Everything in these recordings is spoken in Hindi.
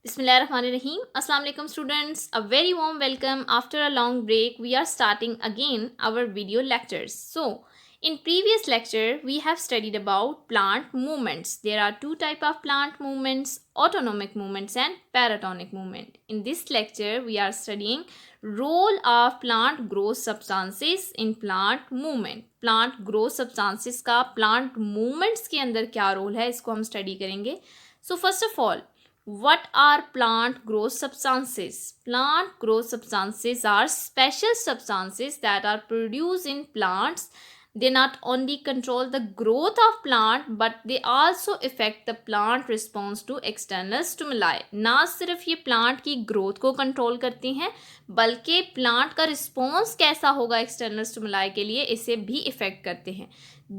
Bismillahirrahmanirrahim. Assalamu alaikum students. A very warm welcome. After a long break, we are starting again our video lectures. So, in previous lecture, we have studied about plant movements. There are two type of plant movements, autonomic movements and paratonic movement. In this lecture, we are studying role of plant growth substances in plant movement. Plant growth substances का plant movements के अंदर क्या role है, इसको हम study करेंगे. So, first of all, what are plant growth substances? Plant growth substances are special substances that are produced in plants. They not only control the growth of plant but they also affect the plant response to external stimuli. ना सिर्फ ये plant की growth को control करती हैं बल्कि plant का response कैसा होगा external stimuli के लिए इसे भी affect करते हैं.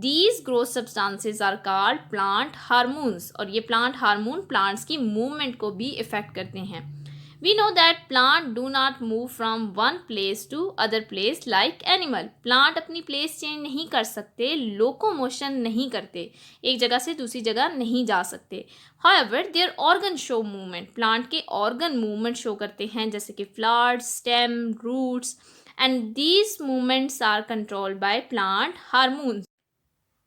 These growth substances are called plant hormones और ये plant hormone plants की movement को भी affect करते हैं. We know that plant do not move from one place to other place like animal. Plant अपनी place change नहीं कर सकते, locomotion नहीं करते, एक जगह से दूसरी जगह नहीं जा सकते. However, their organ show movement. Plant के organ movement show करते हैं जैसे कि flowers, stem, roots, and these movements are controlled by plant hormones.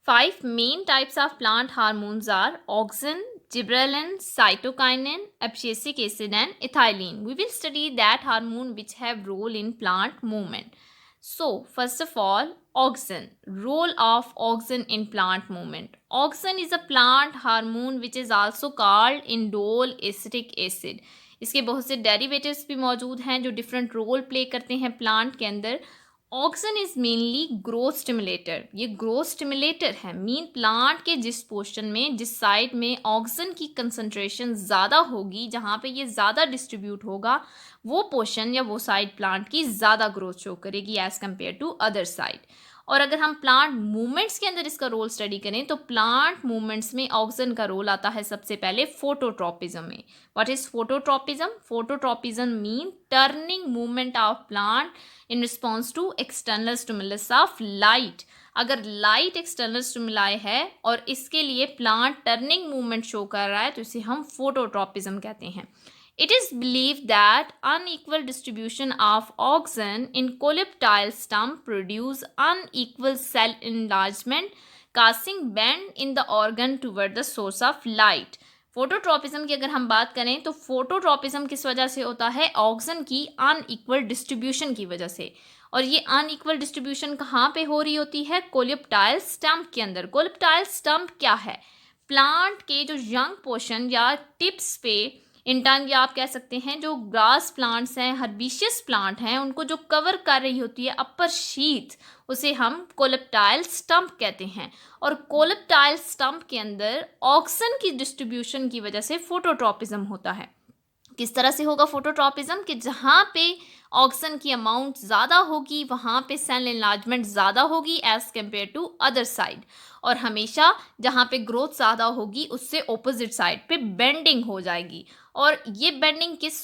Five main types of plant hormones are auxin, gibberellin, cytokinin, abscisic acid and ethylene. We will study that hormone which have role in plant movement. So, first of all, auxin. Role of auxin in plant movement. Auxin is a plant hormone which is also called indole acetic acid. इसके बहुत से डेरिवेटिव्स भी मौजूद हैं जो डिफरेंट रोल प्ले करते हैं प्लांट के अंदर. Auxin is mainly growth stimulator. ये ग्रोथ स्टिमुलेटर है. मीन प्लांट के जिस पोर्शन में जिस साइड में ऑक्सन की कंसंट्रेशन ज़्यादा होगी, जहाँ पे ये ज़्यादा डिस्ट्रीब्यूट होगा, वो पोर्शन या वो साइड प्लांट की ज़्यादा ग्रोथ शो करेगी as compare to other side. और अगर हम प्लांट मूवमेंट्स के अंदर इसका रोल स्टडी करें तो प्लांट मूवमेंट्स में ऑक्सीजन का रोल आता है सबसे पहले फोटोट्रॉपिज्म में. What is phototropism? Phototropism mean turning movement of plant in response to external stimulus of light. अगर लाइट एक्सटर्नल स्टिमुलाई है और इसके लिए प्लांट टर्निंग मूवमेंट शो कर रहा है तो इसे हम फोटोट्रॉपिज्म कहते हैं. It is believed that unequal distribution of auxin in coleoptile stump produce unequal cell enlargement, causing bend in the organ toward the source of light. Phototropism की अगर हम बात करें तो फोटोट्रॉपिज्म किस वजह से होता है? ऑक्सीजन की अनइक्वल डिस्ट्रीब्यूशन की वजह से. और ये अनइक्वल डिस्ट्रीब्यूशन कहाँ पे हो रही होती है? कोलेप्टाइल स्टम्प के अंदर. कोलेप्टाइल स्टम्प क्या है? प्लांट के जो यंग पोर्शन या टिप्स पे इंटर्न या आप कह सकते हैं जो ग्रास प्लांट्स हैं, हर्बिशियस प्लांट हैं, उनको जो कवर कर रही होती है अपर शीथ, उसे हम कोलेप्टाइल स्टम्प कहते हैं. और कोलेप्टाइल स्टम्प के अंदर ऑक्सीजन की डिस्ट्रीब्यूशन की वजह से फोटोट्रॉपिज्म होता है. किस तरह से होगा फोटोट्रॉपिज्म? कि जहाँ पे ऑक्सीजन की अमाउंट ज़्यादा होगी वहाँ पे सेल एनलार्जमेंट ज़्यादा होगी as compare to other side. और हमेशा जहाँ पे ग्रोथ ज़्यादा होगी उससे ऑपोजिट साइड पे बेंडिंग हो जाएगी. और ये बेंडिंग किस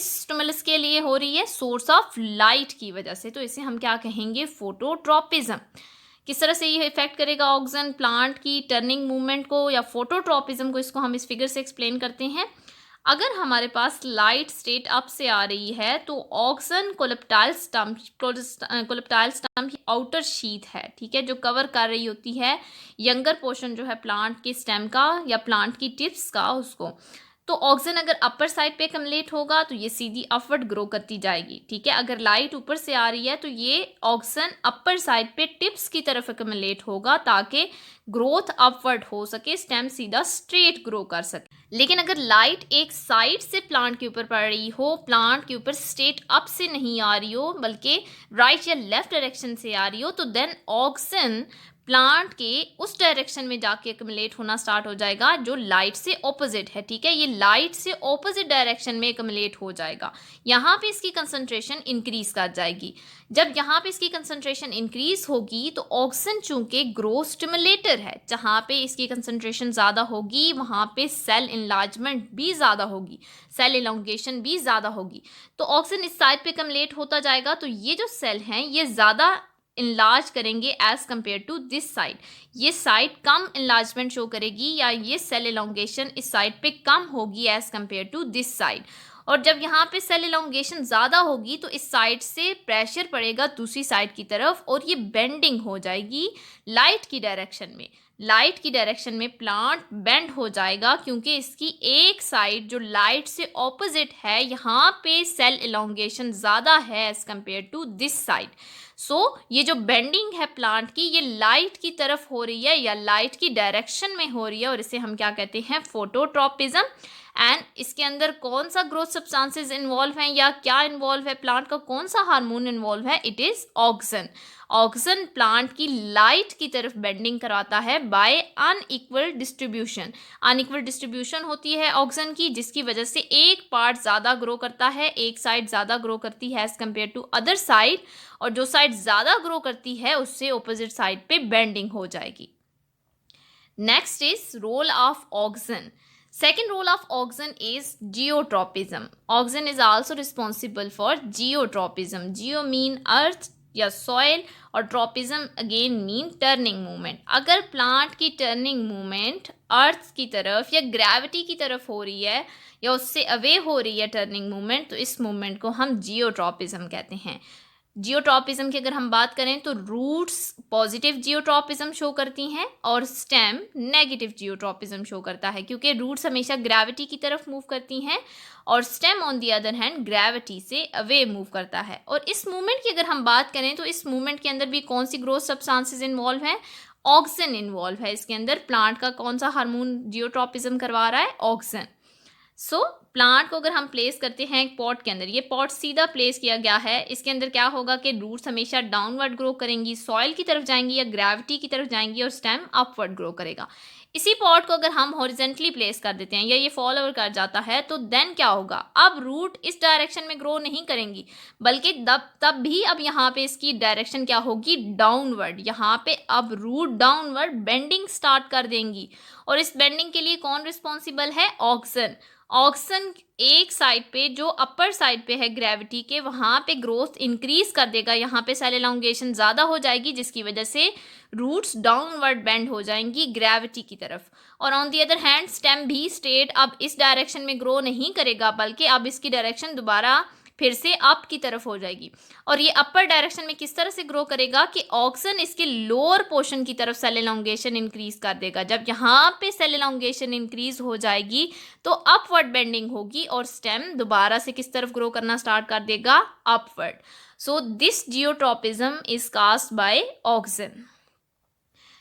स्टिमुलस के लिए हो रही है? सोर्स ऑफ लाइट की वजह से. तो इसे हम क्या कहेंगे? फोटोट्रॉपिज्म. किस तरह से ये इफेक्ट करेगा ऑक्सीजन प्लांट की टर्निंग मूवमेंट को या फोटोट्रॉपिज्म को? इसको हम इस फिगर से एक्सप्लेन करते हैं. अगर हमारे पास लाइट स्टेट अप से आ रही है तो oxygen coleoptile stump outer sheath है, ठीक है, जो कवर कर रही होती है यंगर पोर्शन जो है प्लांट के स्टेम का या प्लांट की टिप्स का, उसको. तो ऑक्सीजन अगर अपर साइड पे कम्युलेट होगा तो ये सीधी अपवर्ड ग्रो करती जाएगी, ठीक है. अगर लाइट ऊपर से आ रही है तो ये ऑक्सीजन अपर साइड पे टिप्स की तरफ कम्युलेट होगा ताकि ग्रोथ अपवर्ड हो सके, स्टेम सीधा स्ट्रेट ग्रो कर सके. लेकिन अगर लाइट एक साइड से प्लांट के ऊपर पड़ रही हो, प्लांट के ऊपर स्ट्रेट अप से नहीं आ रही हो बल्कि राइट या लेफ्ट डायरेक्शन से आ रही हो, तो देन ऑक्सीजन प्लांट के उस डायरेक्शन में जाके एकम्युलेट होना स्टार्ट हो जाएगा जो लाइट से ऑपोजिट है, ठीक है. ये लाइट से ऑपोजिट डायरेक्शन में एकम्युलेट हो जाएगा. यहाँ पे इसकी कंसंट्रेशन इंक्रीज कर जाएगी. जब यहाँ पे इसकी कंसंट्रेशन इंक्रीज होगी तो ऑक्सीजन चूंकि ग्रोथ स्टिमुलेटर है, जहाँ पे इसकी कंसंट्रेशन ज़्यादा होगी वहाँ पे सेल इनलार्जमेंट भी ज़्यादा होगी, सेल इलोंगेशन भी ज़्यादा होगी. तो ऑक्सीजन इस साइड पे कम्युलेट होता जाएगा तो ये जो सेल हैं ये ज़्यादा इनलार्ज करेंगे as compare to this side, ये साइड कम इनलार्जमेंट शो करेगी या ये सेल इलोंगेशन इस साइड पे कम होगी as compare to this side. और जब यहाँ पे सेल इलोंगेशन ज़्यादा होगी तो इस साइड से प्रेशर पड़ेगा दूसरी साइड की तरफ और ये बेंडिंग हो जाएगी लाइट की डायरेक्शन में। लाइट की डायरेक्शन में प्लांट बेंड हो जाएगा क्योंकि इसकी एक साइड जो लाइट से ऑपोजिट है यहाँ पे सेल इलोंगेशन ज़्यादा है as compare to this side. So ये जो बेंडिंग है प्लांट की ये लाइट की तरफ हो रही है या लाइट की डायरेक्शन में हो रही है और इसे हम क्या कहते हैं, फोटोट्रॉपिज्म। एंड इसके अंदर कौन सा ग्रोथ सब्सटेंसेस इन्वॉल्व हैं या क्या इन्वॉल्व है, प्लांट का कौन सा हार्मोन इन्वॉल्व है, it is auxin. Auxin plant की लाइट की तरफ बेंडिंग कराता है by unequal distribution. Unequal distribution होती है ऑक्सिन की जिसकी वजह से एक पार्ट ज़्यादा ग्रो करता है, एक साइड ज़्यादा ग्रो करती है as compare to other side, और जो साइड ज़्यादा ग्रो करती है उससे ऑपोजिट साइड पे बेंडिंग हो जाएगी। Next is role of auxin. Second role of auxin is geotropism. Auxin is also responsible for geotropism. Geo mean earth या soil और tropism again mean turning movement. अगर plant की turning movement earth की तरफ या gravity की तरफ हो रही है या उससे away हो रही है turning movement, तो इस movement को हम geotropism कहते हैं। जियोट्रॉपिज्म की अगर हम बात करें तो रूट्स पॉजिटिव जियोट्रॉपिज्म शो करती हैं और स्टेम नेगेटिव जियोट्रॉपिज्म शो करता है, क्योंकि रूट्स हमेशा ग्रेविटी की तरफ मूव करती हैं और stem on the other hand gravity से अवे मूव करता है। और इस मूवमेंट की अगर हम बात करें तो इस मूवमेंट के अंदर भी कौन सी ग्रोथ सब्सटेंसेस इन्वॉल्व हैं, ऑक्सिन इन्वॉल्व है इसके अंदर। प्लांट का कौन सा हार्मोन जियोट्रॉपिज्म करवा रहा है, ऑक्सिन। सो प्लांट को अगर हम प्लेस करते हैं एक पॉट के अंदर, ये पॉट सीधा प्लेस किया गया है, इसके अंदर क्या होगा कि रूट्स हमेशा डाउनवर्ड ग्रो करेंगी, सॉइल की तरफ जाएंगी या ग्रेविटी की तरफ जाएंगी और स्टेम अपवर्ड ग्रो करेगा। इसी पॉट को अगर हम हॉरिजेंटली प्लेस कर देते हैं या ये फॉल ओवर कर जाता है तो देन क्या होगा, अब रूट इस डायरेक्शन में ग्रो नहीं करेंगी बल्कि तब भी अब यहाँ पे इसकी डायरेक्शन क्या होगी, डाउनवर्ड। यहाँ पे अब रूट डाउनवर्ड बेंडिंग स्टार्ट कर देंगी और इस बेंडिंग के लिए कौन रिस्पॉन्सिबल है, ऑक्सिन। ऑक्सिन एक साइड पे जो अपर साइड पे है ग्रेविटी के, वहाँ पे ग्रोथ इंक्रीज कर देगा, यहाँ पे सेल एलोंगेशन ज़्यादा हो जाएगी जिसकी वजह से रूट्स डाउनवर्ड बेंड हो जाएंगी ग्रेविटी की तरफ। और on the other hand stem भी स्ट्रेट अब इस डायरेक्शन में ग्रो नहीं करेगा बल्कि अब इसकी डायरेक्शन दोबारा फिर से अप की तरफ हो जाएगी। और ये अपर डायरेक्शन में किस तरह से ग्रो करेगा कि ऑक्सिन इसके लोअर पोर्शन की तरफ सेल एलोंगेशन इंक्रीज कर देगा। जब यहाँ पे सेल एलोंगेशन इंक्रीज हो जाएगी तो अपवर्ड बेंडिंग होगी और स्टेम दोबारा से किस तरफ ग्रो करना स्टार्ट कर देगा, upward. So this geotropism is caused by auxin.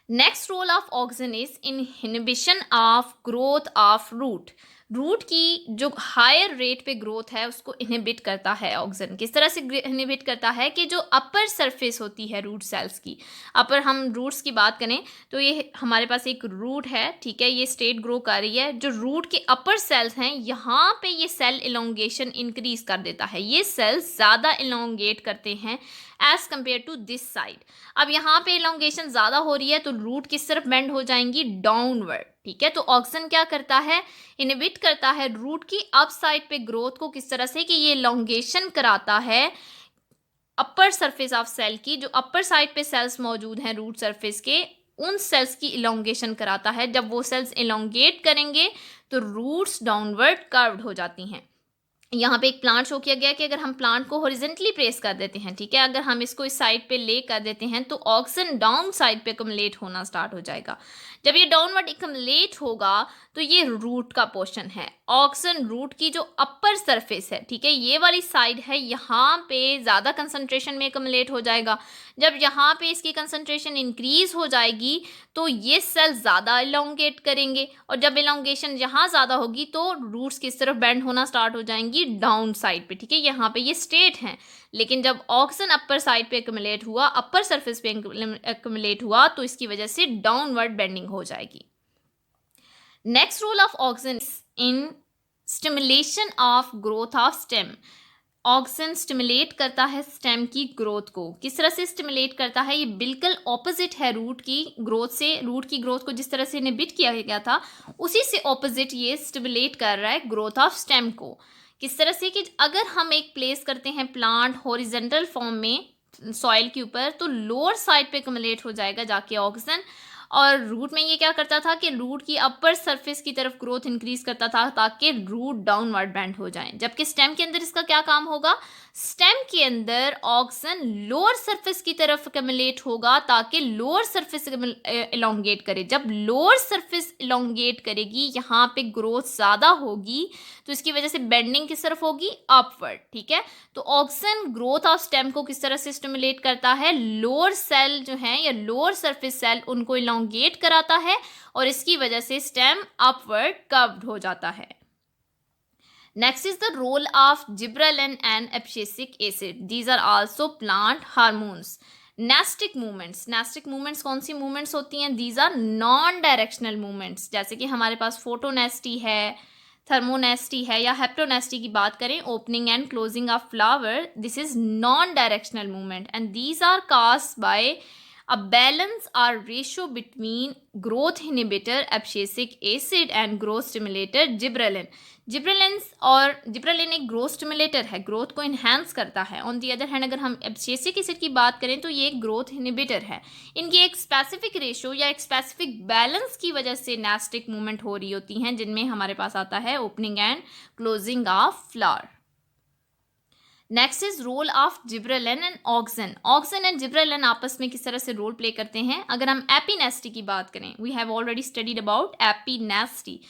Next role of auxin is inhibition of growth of root. Root की जो हायर रेट पे ग्रोथ है उसको इनहिबिट करता है ऑक्सिन। किस तरह से इनहिबिट करता है कि जो अपर सरफेस होती है रूट सेल्स की, अपर हम रूट्स की बात करें तो ये हमारे पास एक रूट है, ठीक है, ये स्ट्रेट ग्रो कर रही है। जो रूट के अपर सेल्स हैं यहाँ पे ये सेल इलोंगेशन इंक्रीज कर देता है, ये सेल्स ज़्यादा इलोंगेट करते हैं as compare to this side. अब यहाँ पे इलोंगेशन ज़्यादा हो रही है तो रूट किस तरफ बेंड हो जाएंगी, डाउनवर्ड, ठीक है। तो ऑक्सिन क्या करता है, इनहिबिट करता है रूट की अप साइड पे ग्रोथ को। किस तरह से कि ये इलोंगेशन कराता है अपर सरफेस ऑफ सेल की, जो अपर साइड पे सेल्स मौजूद हैं रूट सरफेस के, उन सेल्स की इलोंगेशन कराता है। जब वो सेल्स इलोंगेट करेंगे तो रूट्स डाउनवर्ड कर्व्ड हो जाती हैं। यहाँ पे एक प्लांट शो किया गया कि अगर हम प्लांट को हॉरिजेंटली प्लेस कर देते हैं, ठीक है, अगर हम इसको इस साइड पे ले कर देते हैं तो ऑक्सिन डाउन साइड पे कमलेट होना स्टार्ट हो जाएगा। जब ये डाउनवर्ड कमलेट होगा तो ये रूट का पोर्शन है। ऑक्सिन रूट की जो अपर सरफेस है, ठीक है, ये वाली साइड है, यहाँ पे ज़्यादा कंसंट्रेशन में कमलेट हो जाएगा। जब यहाँ पे इसकी कंसंट्रेशन इंक्रीज हो जाएगी तो ये सेल ज़्यादा इलोंगेट करेंगे और जब इलोंगेशन यहाँ ज़्यादा होगी तो रूट्स किस तरफ बेंड होना स्टार्ट हो जाएंगी, डाउन साइड पे, ठीक है। यहाँ पे ये स्ट्रेट हैं लेकिन जब ऑक्सिन अपर साइड पे एक्युमुलेट हुआ, अपर सरफेस पे एक्युमुलेट हुआ तो इसकी वजह से डाउनवर्ड बेंडिंग हो जाएगी। Next role of auxin in stimulation of growth of stem. Auxin stimulate करता है स्टेम की ग्रोथ को। किस तरह से स्टिमुलेट करता है, ये बिल्कुल ऑपोजिट है रूट की ग्रोथ से। रूट की ग्रोथ को जिस तरह से इनहिबिट किया गया था उसी से ऑपोजिट ये स्टिमुलेट कर रहा है ग्रोथ ऑफ स्टेम को। किस तरह से कि अगर हम एक प्लेस करते हैं प्लांट हॉरिजेंटल फॉर्म में, सॉइल के ऊपर तो लोअर साइड पे एक्युमुलेट हो जाएगा जाके ऑक्सीजन। और रूट में ये क्या करता था कि रूट की अपर सरफेस की तरफ ग्रोथ इंक्रीज करता था ताकि रूट डाउनवर्ड बेंड हो जाए। जबकि स्टेम के अंदर इसका क्या काम होगा, स्टेम के अंदर ऑक्सीजन लोअर सरफेस की तरफ एक्युमुलेट होगा ताकि लोअर सरफेस इलोंगेट करे। जब लोअर सरफेस इलोंगेट करेगी, यहाँ पे ग्रोथ ज़्यादा होगी, तो इसकी वजह से बेंडिंग किस तरफ होगी, अपवर्ड। ठीक है, तो ऑक्सीजन ग्रोथ ऑफ स्टेम को किस तरह से स्टिमुलेट करता है, लोअर सेल जो है या लोअर सरफेस सेल उनको इलोंगेट कराता है और इसकी वजह से स्टेम अपवर्ड कर्व्ड हो जाता है। Next is the role of gibberellin and abscisic acid. These are also plant hormones. Nestic movements. Nestic movements कौन सी movements होती हैं? These are non-directional movements. जैसे कि हमारे पास photonesty है, thermonesty है या haptonesty की बात करें, opening and closing of flower. This is non-directional movement and these are caused by a balance or ratio between growth inhibitor abscisic acid and growth stimulator gibberellin. Gibberellin एक ग्रोथ स्टिमुलेटर है, ग्रोथ को इन्हांस करता है। ऑन दी अदर हैंड अगर हम एब्सिसिक एसिड की बात करें तो ये एक ग्रोथ इनहिबिटर है। इनकी एक स्पेसिफिक रेशो या एक स्पेसिफिक बैलेंस की वजह से नेस्टिक मूवमेंट हो रही होती हैं, जिनमें हमारे पास आता है opening and closing of flower. Next is role of gibberellin and auxin. Auxin and gibberellin आपस में किस तरह से रोल प्ले करते हैं। अगर हम एपिनेस्टी की बात करें, we have already studied about epinasty,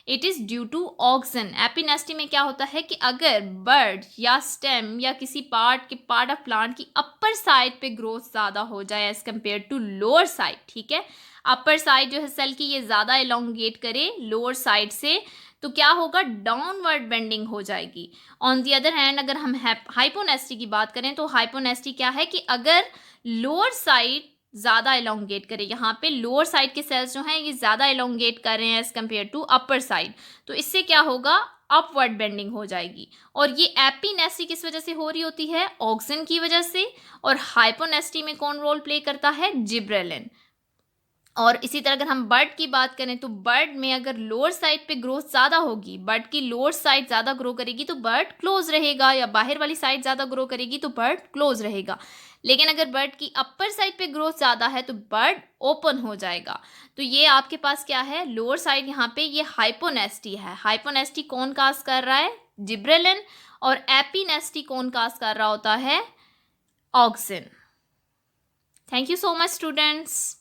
it is due to auxin. Epinasty में क्या होता है कि अगर बर्ड या स्टेम या किसी पार्ट ऑफ प्लांट की अपर साइड पे ग्रोथ ज़्यादा हो जाए as compare to lower side, ठीक है, अपर साइड जो है सेल की ये ज़्यादा एलोंगेट करे लोअर साइड से, तो क्या होगा, डाउनवर्ड बेंडिंग हो जाएगी। ऑन दी अदर हैंड अगर हम हाइपोनेस्टी की बात करें तो हाइपोनेस्टी क्या है कि अगर लोअर साइड ज़्यादा एलोंगेट करे, यहाँ पे लोअर साइड के सेल्स जो हैं ये ज़्यादा एलोंगेट कर रहे हैं as compare to upper side, तो इससे क्या होगा, अपवर्ड बेंडिंग हो जाएगी। और ये एपिनेस्टी किस वजह से हो रही होती है, ऑक्सिन की वजह से। और हाइपोनेस्टी में कौन रोल प्ले करता है, जिब्रेलिन। और इसी तरह अगर हम बर्ड की बात करें तो बर्ड में अगर लोअर साइड पे ग्रोथ ज़्यादा होगी, बर्ड की लोअर साइड ज़्यादा ग्रो करेगी तो बर्ड क्लोज रहेगा, या बाहर वाली साइड ज़्यादा ग्रो करेगी तो बर्ड क्लोज रहेगा। लेकिन अगर बर्ड की अपर साइड पे ग्रोथ ज़्यादा है तो बर्ड ओपन हो जाएगा। तो ये आपके पास क्या है, लोअर साइड यहाँ पे ये हाइपोनेस्टी है। हाइपोनेस्टी कौन काज कर रहा है, जिब्रेलिन। और एपिनेस्टी कौन काज कर रहा होता है, auxin. Thank you so much students.